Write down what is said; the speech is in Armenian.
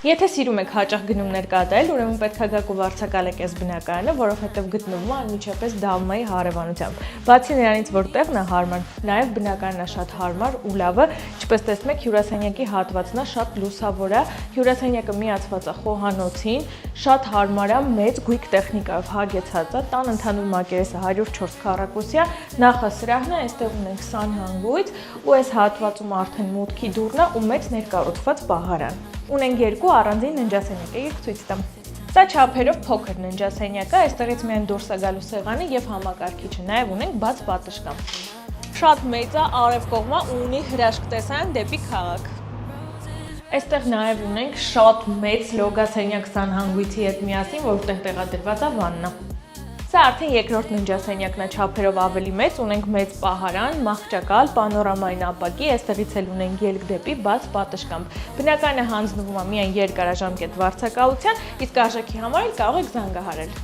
Եթե սիրում եք հաճախ գնումներ կատարել, ուրեմն պետք է գաք ու վարձակալեք այս բնակարանը, որովհետև գտնվում է անմիջապես Դալմայի հարևանությամբ։ Բացի նրանից, որ տեղն է հարմար, նաև բնակարանն է շատ հարմար ու լավը, ինչպես տեսնում եք, հյուրասենյակի հատվածն է շատ լուսավոր է, հյուրասենյակը միացված է խոհանոցին, շատ հարմար է, մեծ գույք տեխնիկայով հագեցած է, տան ընդհանուր մակերեսը 104 քառակուսի է, նախասրահն է, այստեղ ունենք սանհանգույց ու այս հատվածում արդեն մուտքի դուռն է ու մեծ ներկառուցված պահարան։ Ունենք երկու առանձին ննջասենյակ, եկեք ցույց տամ։ Սա չափերով փոքր ննջասենյակ է, այստեղից միայն դուրս է գալու սեղանը եւ համակարգիչը, նաեւ ունենք բաց պատշգամբ։ Շատ մեծ է, արև կողմը ու ունի հրաշք տեսարան դեպի քաղաք։ Այստեղ նաեւ ունենք շատ մեծ լոգասենյակ սանհանգույցի հետ միասին, որտեղ տեղադրված է վաննա։ Սա արդեն երկրորդ ննջասենյակն է, չափերով ավելի մեծ, ունենք մեծ պահարան, մահճակալ, պանորամային ապակի, այստեղից էլ ունենք ելք դեպի բաց պատշգամբ։ Բնակարանը հանձնվում է միայն երկարաժամկետ վարձակալության, իսկ արժեքի համար էլ կարող եք զանգահարել։